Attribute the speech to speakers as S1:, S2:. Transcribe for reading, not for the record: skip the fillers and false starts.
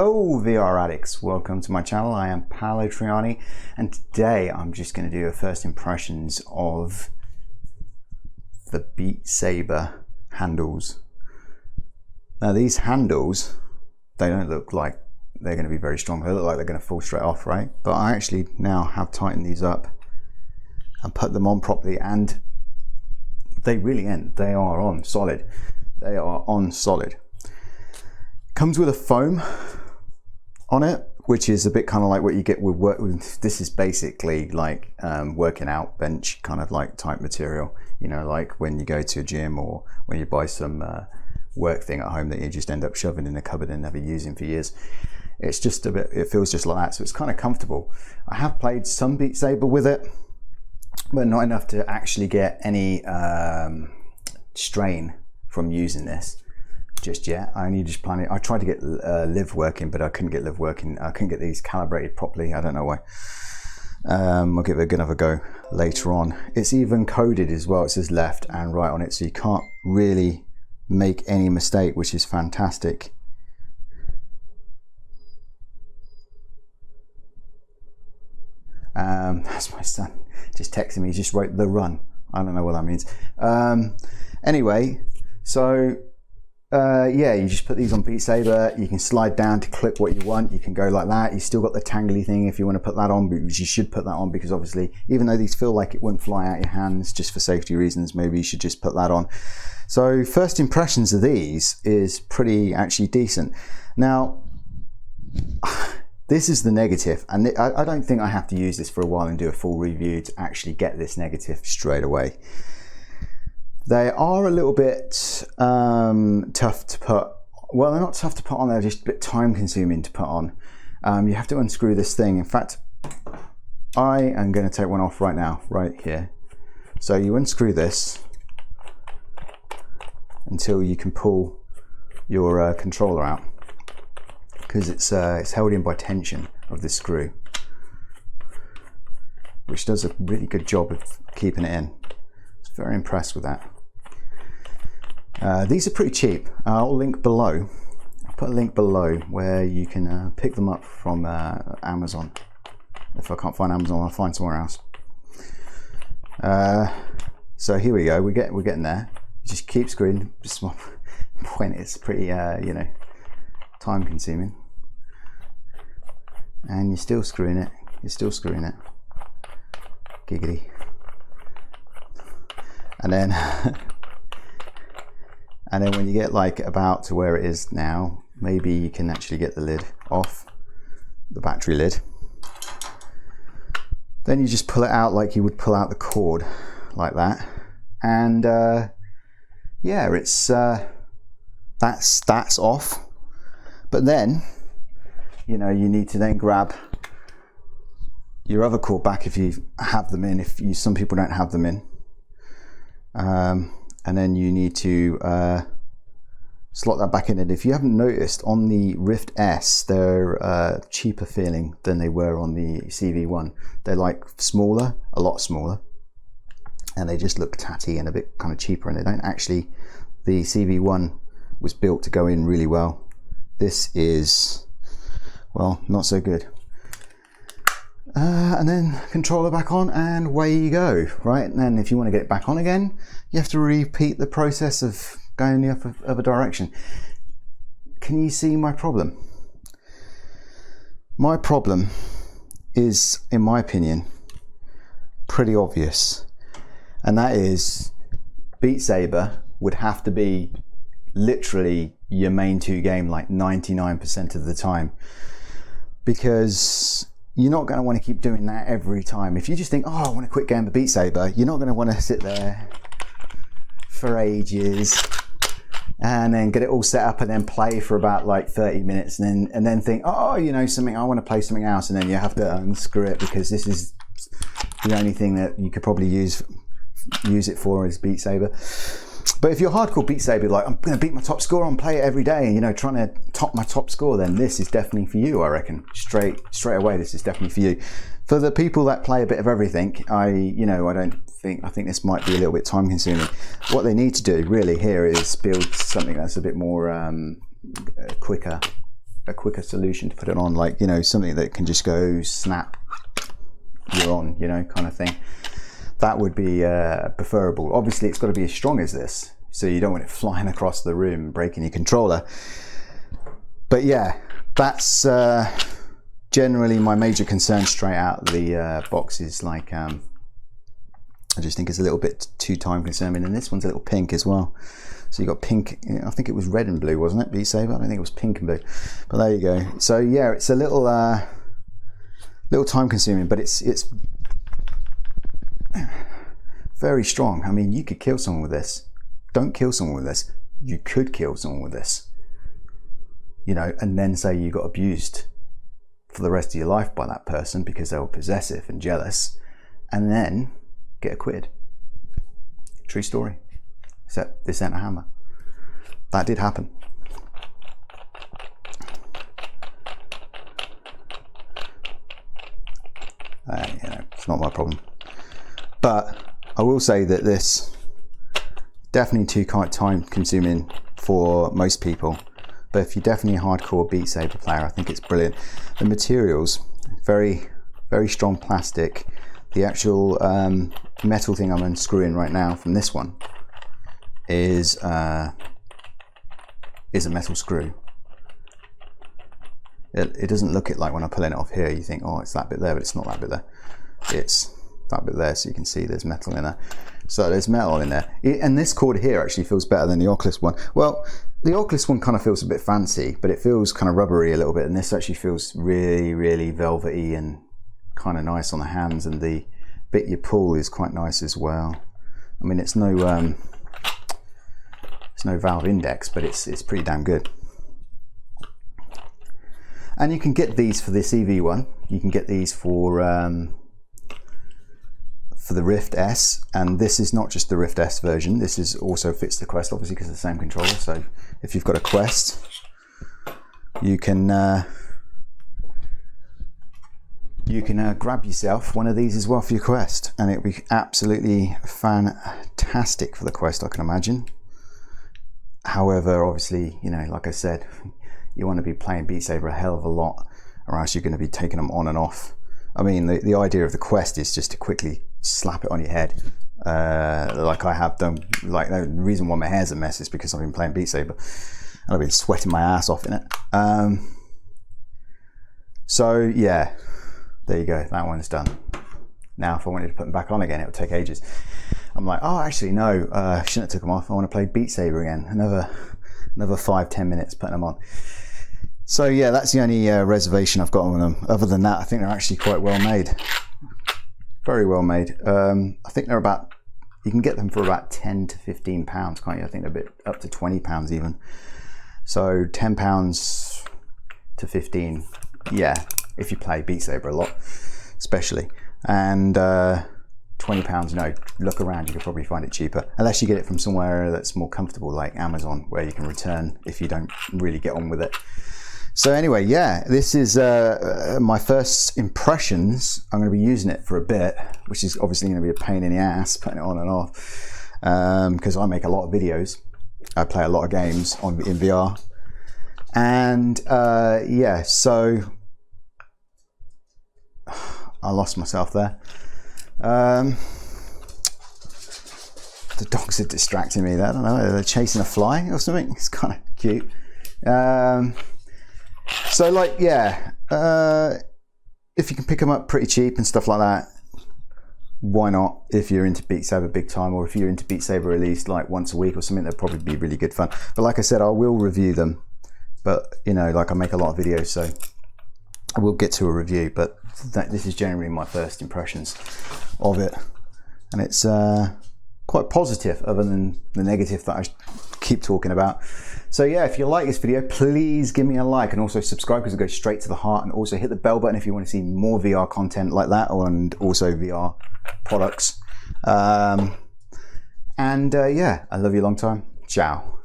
S1: Hello VR addicts, welcome to my channel. I am Paolo Trianni and today I'm just going to do a first impressions of the Beat Saber handles. Now these handles, they don't look like they're going to be very strong. They look like they're going to fall straight off, right? But I actually now have tightened these up and put them on properly, and they really ain't. They are on solid. They are on solid. Comes with a foam on it, which is a bit kind of like what you get with work with. This is basically like working out bench kind of like type material, you know, like when you go to a gym or when you buy some work thing at home that you just end up shoving in a cupboard and never using for years. It's just a bit, it feels just like that, so it's kind of comfortable. I have played some Beat Saber with it, but not enough to actually get any strain from using this just yet. I only just planning. I tried to get Live working, but I couldn't get Live working. I couldn't get these calibrated properly. I don't know why. I'll give it another go later on. It's even coded as well. It says left and right on it, so you can't really make any mistake, which is fantastic. That's my son just texting me. He just wrote the run. I don't know what that means. Anyway, so yeah, you just put these on Beat Saber. You can slide down to clip what you want. You can go like that. You still got the tangly thing if you want to put that on, but you should put that on because obviously, even though these feel like it wouldn't fly out your hands, just for safety reasons, maybe you should just put that on. So first impressions of these is pretty actually decent. Now, this is the negative, and I don't think I have to use this for a while and do a full review to actually get this negative straight away. They are a little bit tough to put, well, they're not tough to put on, they're just a bit time consuming to put on. You have to unscrew this thing. In fact, I am going to take one off right now, right here. So you unscrew this until you can pull your controller out, because it's held in by tension of this screw, which does a really good job of keeping it in. Very impressed with that. These are pretty cheap. I'll link below. I'll put a link below where you can pick them up from Amazon. If I can't find Amazon, I'll find somewhere else. So here we go. We're getting there. Just keep screwing. Just my point is pretty, you know, time consuming. And you're still screwing it. You're still screwing it. Giggity. And then when you get like about to where it is now, maybe you can actually get the lid off, the battery lid. Then you just pull it out like you would pull out the cord, like that. And yeah, it's that's off. But then, you know, you need to then grab your other cord back if you have them in. Some people don't have them in. And then you need to slot that back in. And if you haven't noticed, on the Rift S, they're cheaper feeling than they were on the CV1. They're like smaller, a lot smaller, and they just look tatty and a bit kind of cheaper, and they don't actually, the CV1 was built to go in really well. This is, well, not so good. And then controller back on, and away you go, right? And then if you want to get it back on again, you have to repeat the process of going the other direction. Can you see my problem? My problem is, in my opinion, pretty obvious, and that is Beat Saber would have to be literally your main two game like 99% of the time, because you're not going to want to keep doing that every time. If you just think, oh, I want a quick game of Beat Saber, you're not going to want to sit there for ages and then get it all set up and then play for about like 30 minutes and then think, oh, you know, something, I want to play something else, and then you have to unscrew it because this is the only thing that you could probably use it for is Beat Saber. But if you're hardcore Beat Saber, like I'm going to beat my top score and play it every day, and you know, trying to top my top score, then this is definitely for you, I reckon. Straight away, this is definitely for you. For the people that play a bit of everything, I think this might be a little bit time consuming. What they need to do really here is build something that's a bit more quicker a quicker solution to put it on, like, you know, something that can just go snap, you're on, you know, kind of thing. That would be preferable. Obviously it's got to be as strong as this, so you don't want it flying across the room breaking your controller. But yeah, that's generally my major concern straight out the box. Is like I just think it's a little bit too time consuming, and this one's a little pink as well. So you got pink, I think it was red and blue, wasn't it, Beat Saber? I don't think it was pink and blue, but there you go. So yeah, it's a little time consuming, but it's very strong. I mean, you could kill someone with this. Don't kill someone with this. You could kill someone with this, you know, and then say you got abused for the rest of your life by that person because they were possessive and jealous, and then get acquitted. True story. Except this ain't a hammer. That did happen. You know, it's not my problem. But I will say that this definitely too time consuming for most people. But if you're definitely a hardcore Beat Saber player, I think it's brilliant. The materials, very, very strong plastic. The actual metal thing I'm unscrewing right now from this one is a metal screw. It doesn't look it like when I'm pulling it off here, you think, oh, it's that bit there, but it's not that bit there. It's that bit there, so you can see there's metal in there. So there's metal in there. And this cord here actually feels better than the Oculus one. Well, the Oculus one kind of feels a bit fancy, but it feels kind of rubbery a little bit, and this actually feels really, really velvety and kind of nice on the hands, and the bit you pull is quite nice as well. I mean, it's no valve index, but it's pretty damn good. And you can get these for this EV one. You can get these for the Rift S, and this is not just the Rift S version. This is also fits the Quest, obviously, because it's the same controller. So if you've got a Quest, you can grab yourself one of these as well for your Quest, and it'll be absolutely fantastic for the Quest, I can imagine. However, obviously, you know, like I said, you want to be playing Beat Saber a hell of a lot, or else you're going to be taking them on and off. I mean, the idea of the Quest is just to quickly slap it on your head, like I have done. Like, the reason why my hair's a mess is because I've been playing Beat Saber and I've been sweating my ass off in it. So yeah, there you go, that one's done. Now if I wanted to put them back on again, it would take ages. I'm like, oh, actually no, I shouldn't have took them off. I want to play Beat Saber again. Another 5-10 minutes putting them on. So yeah, that's the only reservation I've got on them. Other than that, I think they're actually quite well made. Very well made. I think they're about, you can get them for about 10 to 15 pounds, can't you? I think they're a bit up to 20 pounds even. So 10 pounds to 15, yeah, if you play Beat Saber a lot, especially. And 20 pounds, no, look around, you could probably find it cheaper. Unless you get it from somewhere that's more comfortable, like Amazon, where you can return if you don't really get on with it. So anyway, yeah, this is my first impressions. I'm going to be using it for a bit, which is obviously going to be a pain in the ass, putting it on and off, because I make a lot of videos. I play a lot of games in VR. And yeah, so I lost myself there. The dogs are distracting me there. I don't know, they're chasing a fly or something. It's kind of cute. So like, yeah, if you can pick them up pretty cheap and stuff like that, why not? If you're into Beat Saber big time, or if you're into Beat Saber at least like once a week or something, they'll probably be really good fun. But like I said, I will review them, but you know, like I make a lot of videos, so I will get to a review, but this is generally my first impressions of it, and it's quite positive, other than the negative that I keep talking about. So yeah, if you like this video, please give me a like, and also subscribe, because it goes straight to the heart, and also hit the bell button if you want to see more VR content like that, and also VR products. And yeah, I love you long time. Ciao.